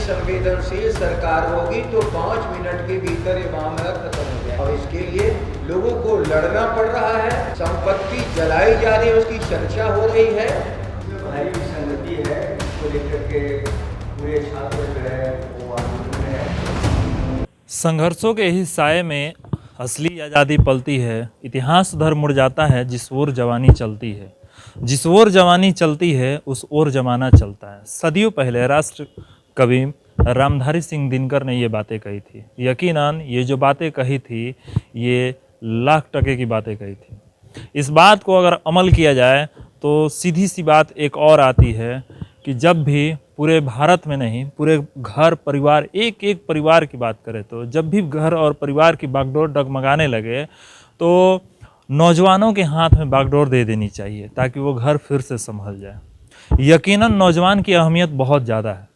संवेदनशील सरकार होगी तो 5 मिनट के भीतर ये मामला खत्म हो जाए। और इसके लिए लोगों को लड़ना पड़ रहा है, संपत्ति जलाई जा रही है, उसकी चर्चा हो रही है। भारी विसंगति है, इसको लेकर के पूरे छात्र जो है वो आंदोलन में है। संघर्षों के इस साये में असली आज़ादी पलती है। इतिहास उधर मुड़ जाता है जिस ओर जवानी चलती है। जिस ओर जवानी चलती है उस ओर जमाना चलता है। सदियों पहले राष्ट्र कवि रामधारी सिंह दिनकर ने ये बातें कही थी। यकीनन ये जो बातें कही थी ये लाख टके की बातें कही थी। इस बात को अगर अमल किया जाए तो सीधी सी बात एक और आती है कि जब भी पूरे भारत में नहीं, पूरे घर परिवार, एक एक परिवार की बात करें तो जब भी घर और परिवार की बागडोर डगमगाने लगे तो नौजवानों के हाथ में बागडोर दे देनी चाहिए ताकि वो घर फिर से संभल जाए। यकीनन नौजवान की अहमियत बहुत ज़्यादा है।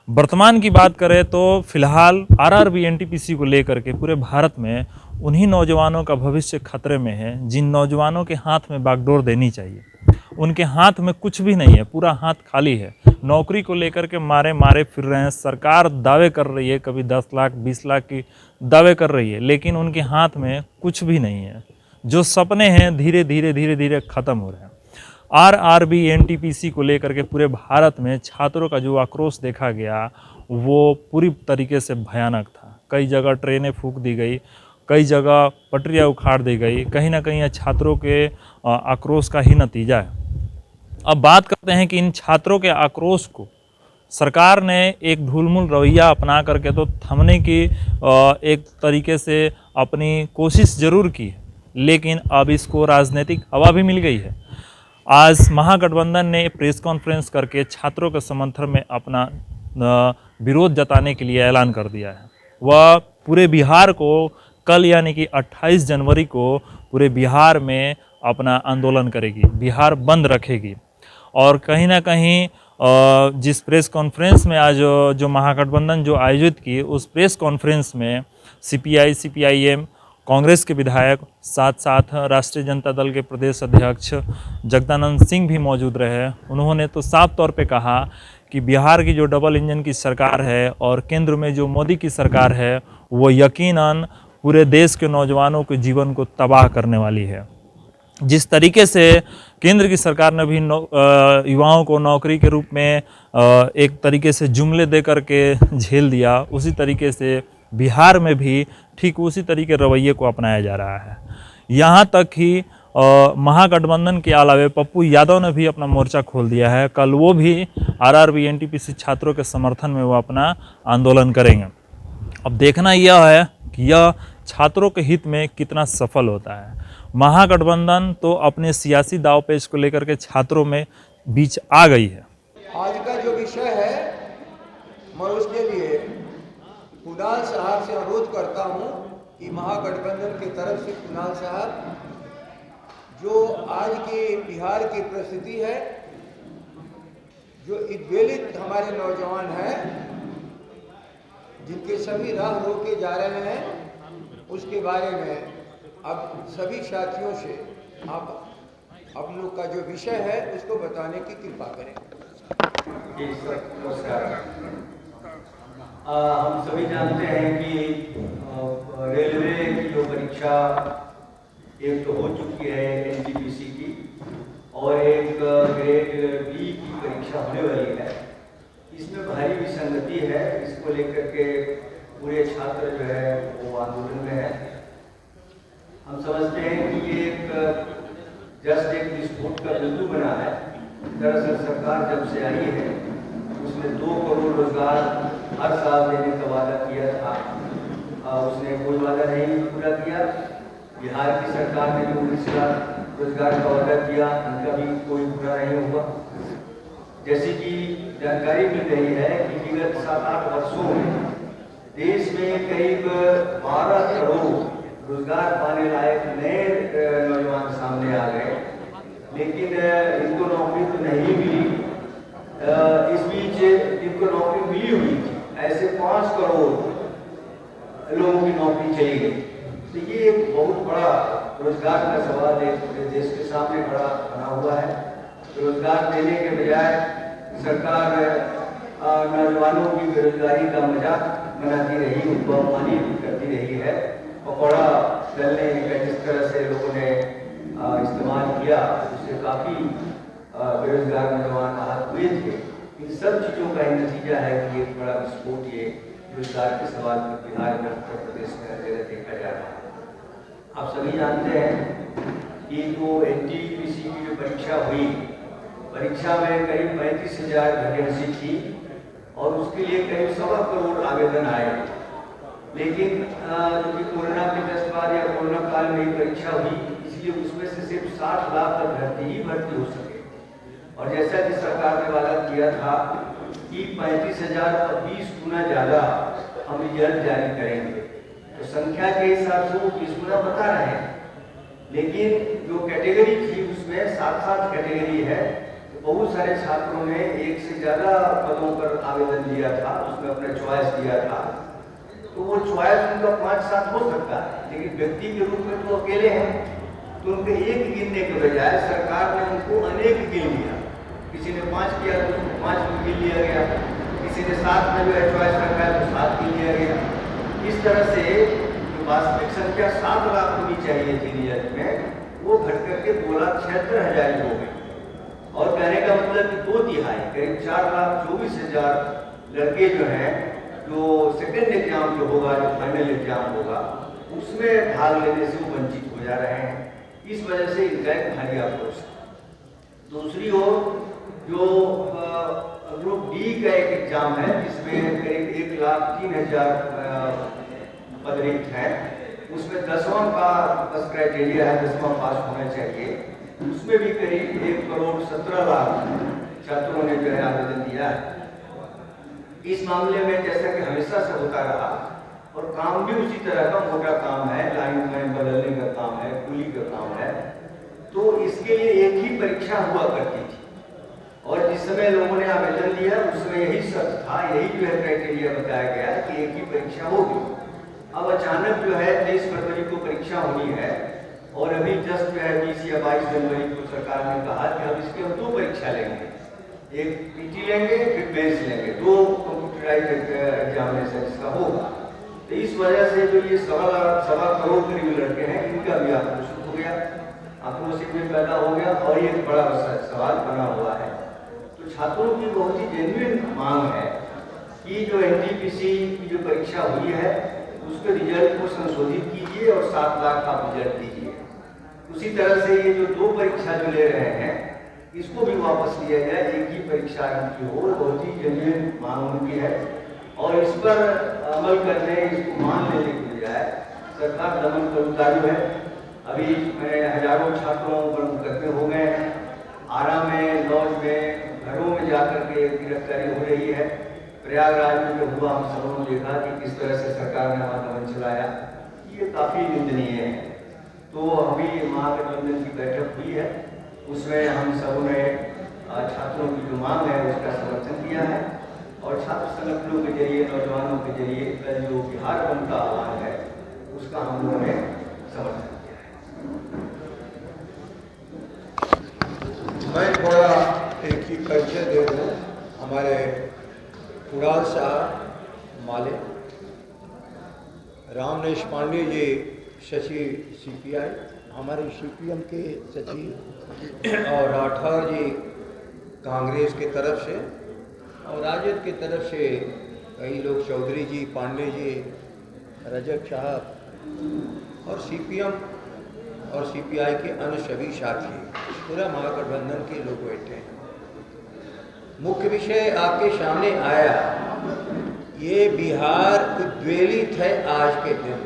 वर्तमान की बात करें तो फिलहाल आरआरबी एनटीपीसी को लेकर के पूरे भारत में उन्हीं नौजवानों का भविष्य खतरे में है जिन नौजवानों के हाथ में बागडोर देनी चाहिए। उनके हाथ में कुछ भी नहीं है, पूरा हाथ खाली है। नौकरी को लेकर के मारे फिर रहे हैं। सरकार दावे कर रही है, कभी 10 लाख 20 लाख की दावे कर रही है, लेकिन उनके हाथ में कुछ भी नहीं है। जो सपने हैं धीरे धीरे ख़त्म हो रहे हैं। आरआरबी एनटीपीसी को लेकर के पूरे भारत में छात्रों का जो आक्रोश देखा गया वो पूरी तरीके से भयानक था। कई जगह ट्रेनें फूंक दी गई, कई जगह पटरियाँ उखाड़ दी गई। कहीं ना कहीं छात्रों के आक्रोश का ही नतीजा है। अब बात करते हैं कि इन छात्रों के आक्रोश को सरकार ने एक ढुलमुल रवैया अपना करके तो थमने की एक तरीके से अपनी कोशिश ज़रूर की है, लेकिन अब इसको राजनीतिक हवा भी मिल गई है। आज महागठबंधन ने प्रेस कॉन्फ्रेंस करके छात्रों के समर्थन में अपना विरोध जताने के लिए ऐलान कर दिया है। वह पूरे बिहार को कल यानी कि 28 जनवरी को पूरे बिहार में अपना आंदोलन करेगी, बिहार बंद रखेगी। और कहीं ना कहीं जिस प्रेस कॉन्फ्रेंस में आज जो महागठबंधन जो आयोजित की, उस प्रेस कॉन्फ्रेंस में सीपीआई, सीपीआईएम, कांग्रेस के विधायक, साथ साथ राष्ट्रीय जनता दल के प्रदेश अध्यक्ष जगदानंद सिंह भी मौजूद रहे। उन्होंने तो साफ तौर पे कहा कि बिहार की जो डबल इंजन की सरकार है और केंद्र में जो मोदी की सरकार है वो यकीनन पूरे देश के नौजवानों के जीवन को तबाह करने वाली है। जिस तरीके से केंद्र की सरकार ने भी युवाओं को नौकरी के रूप में एक तरीके से जुमले दे करके झेल दिया, उसी तरीके से बिहार में भी ठीक उसी तरीके रवैये को अपनाया जा रहा है। यहाँ तक कि महागठबंधन के अलावे पप्पू यादव ने भी अपना मोर्चा खोल दिया है। कल वो भी आरआरबी एनटीपीसी छात्रों के समर्थन में वो अपना आंदोलन करेंगे। अब देखना यह है कि यह छात्रों के हित में कितना सफल होता है। महागठबंधन तो अपने सियासी दावपेच को लेकर के छात्रों में बीच आ गई है। आज का जो विषय है मैं उसके लिए कुणाल साहब से अनुरोध करता हूं कि महागठबंधन की तरफ से कुणाल साहब, जो आज के बिहार की परिस्थिति है, जो उद्वेलित हमारे नौजवान हैं जिनके सभी राह रोके जा रहे हैं, उसके बारे में अब सभी साथियों से आप लोग का जो विषय है उसको बताने की कृपा करें। जी सर, नमस्कार। हम सभी जानते हैं कि रेलवे की जो परीक्षा एक तो हो चुकी है एनटीपीसी की, और एक ग्रेड बी की परीक्षा होने वाली है। इसमें भारी विसंगति है, इसको लेकर के पूरे छात्र जो है वो आंदोलन में है। हम समझते हैं कि ये जस्ट एक विस्फोट का बिंदु बना है। दरअसल सरकार जब से आई है उसने 2 करोड़ रोजगार हर साल देने का वादा किया था, उसने कोई वादा नहीं पूरा किया। बिहार की सरकार ने जो 19 लाख रोजगार का वादा किया, उनका भी कोई पूरा नहीं हुआ। जैसे कि जानकारी मिल रही है कि विगत 7-8 वर्षों में देश में करीब 12 करोड़ रोजगार पाने लायक नए नौजवान सामने आ गए, लेकिन इनको नौकरी तो नहीं मिली। इस बीच इनको नौकरी मिली हुई थी, ऐसे 5 करोड़ लोगों की नौकरी चली गई। तो ये एक बहुत बड़ा रोजगार का सवाल एक पूरे देश के सामने बड़ा बना हुआ है। रोजगार देने के बजाय सरकार नौजवानों की बेरोजगारी का मजाक बनाती रही, उनको अपमानित करती रही है। पकौड़ा डलने का जिस तरह से लोगों ने इस्तेमाल किया, उससे काफ़ी बेरोजगार नौजवान आहत हुए थे। इन सब चीज़ों का ही नतीजा है कि एक बड़ा विस्फोट ये रोजगार के सवाल पर बिहार में, उत्तर प्रदेश में हर जगह देखा जा रहा है। आप सभी जानते हैं कि जो NTPC की जो परीक्षा हुई, परीक्षा में करीब 35,000 वैकेंसी थी और उसके लिए करीब 1.25 करोड़ आवेदन आए। लेकिन क्योंकि कोरोना के 10 बाद या कोरोना काल में ही परीक्षा हुई, इसलिए उसमें से सिर्फ 60 लाख तक भर्ती हो सके। और जैसा कि सरकार ने वादा किया था कि 35,000 और 20 गुना ज़्यादा हम रिजल्ट जारी करेंगे, तो संख्या के हिसाब से वो 20 गुना बता रहे हैं। लेकिन जो कैटेगरी थी उसमें 7 कैटेगरी है, तो बहुत सारे छात्रों ने एक से ज़्यादा पदों पर आवेदन दिया था, उसमें अपना चॉइस दिया था। तो वो चॉइस उनका 5-7 हो सकता है, लेकिन व्यक्ति के रूप में तो अकेले हैं, तो उनके एक गिनने के बजाय सरकार ने उनको अनेक गिन लिया। किसी ने 5 किया तो उसको 5 में गिन लिया गया, किसी ने 7 में जो है चॉइस रखा है तो 7 गिन लिया गया। इस तरह से जो वास्तविक संख्या 7 लाख होनी चाहिए थी रिजल्ट में, वो घट करके 2,76,000 हो गई। और कहने का मतलब कि 2 तिहाई करीब 4,24,000 लड़के जो हैं, जो सेकेंड एग्जाम जो होगा, जो फाइनल एग्जाम होगा, उसमें भाग लेने से वो वंचित हो जा रहे हैं। इस वजह से इनका एक भारी आक्रोश है। दूसरी ओर जो ग्रुप डी का एक एग्जाम है, जिसमें करीब 1,03,000 पद रिक्त हैं, उसमें 10वां का बस क्राइटेरिया है, 10वां पास होना चाहिए। उसमें भी करीब 1,17,00,000 छात्रों ने जो है आवेदन दिया है। इस मामले में जैसा कि हमेशा से होता रहा, और काम भी उसी तरह का मोटा काम है, लाइन बदलने का काम है, कुली का काम है, तो इसके लिए एक ही परीक्षा हुआ करती थी। और जिस समय लोगों ने आवेदन दिया उसमें यही शर्त था, यही जो है क्राइटेरिया बताया गया कि एक ही परीक्षा होगी। अब अचानक जो है 23 फरवरी को परीक्षा होनी है, और अभी जस्ट जो है 20 या 22 जनवरी को सरकार ने कहा कि अब इसके हम 2 परीक्षा लेंगे, एक PT लेंगे, फिर मेंस लेंगे, 2 कंप्यूटराइज्ड एग्जामिनेशन इसका होगा। तो इस वजह से जो ये 1.25 करोड़ करीब लड़के हैं, इनका भी आक्रोश हो गया, आक्रोश में पैदा हो गया, और ये एक बड़ा सवाल बना हुआ है। तो छात्रों की बहुत ही जेन्युइन मांग है कि जो NTPC की जो परीक्षा हुई है, उसके रिजल्ट को संशोधित कीजिए और 7 लाख का रिजल्ट दीजिए। उसी तरह से ये जो 2 परीक्षा जो ले रहे हैं, इसको भी वापस लिया जाए, एक ही परीक्षा इनकी हो, बहुत ही जेन्युइन मांग उनकी है। और इस पर अमल करने, इसको मान लेने के बजाय सरकार दमन पर उतारू है। अभी हजारों छात्रों पर मुकदमे हो गए हैं, आरा में, लॉज में, घरों में जाकर के गिरफ्तारी हो रही है। प्रयागराज में जो हुआ, हम सबों ने देखा कि किस तरह से सरकार ने वहाँ दमन चलाया, ये काफ़ी निंदनीय है। तो अभी महागठबंधन की बैठक हुई है, उसमें हम सबों ने छात्रों की जो मांग है उसका समर्थन किया है, और छात्र संगठनों के जरिए, नौजवानों के जरिए कल जो बिहार बंद का आह्वान है, उसका हम लोगों ने समर्थन किया है। मैं थोड़ा एक ही परिचय दे दूँ। हमारे कुणाल साहब माले, रामनेश पांडे जी सचिव CPI, हमारे CPM के सचिव, और राठौर जी कांग्रेस के तरफ से, और राजद की तरफ से कई लोग, चौधरी जी, पांडे जी, रजक साहब, और CPM और CPI के अन्य सभी साथी, पूरा महागठबंधन के लोग बैठे हैं। मुख्य विषय आपके सामने आया, ये बिहार उद्वेलित है आज के दिन।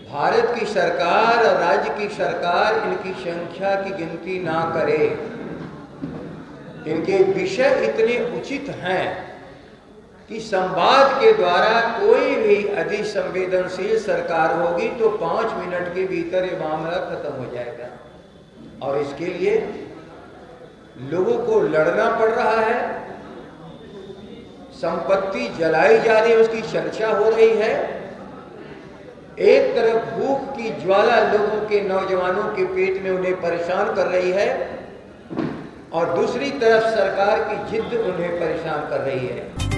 भारत की सरकार और राज्य की सरकार इनकी संख्या की गिनती ना करे, इनके विषय इतने उचित हैं कि संवाद के द्वारा कोई भी अधिक संवेदनशील सरकार होगी तो 5 मिनट के भीतर ये मामला खत्म हो जाएगा। और इसके लिए लोगों को लड़ना पड़ रहा है, संपत्ति जलाई जा रही है, उसकी चर्चा हो रही है। एक तरफ भूख की ज्वाला लोगों के, नौजवानों के पेट में उन्हें परेशान कर रही है, और दूसरी तरफ सरकार की जिद उन्हें परेशान कर रही है।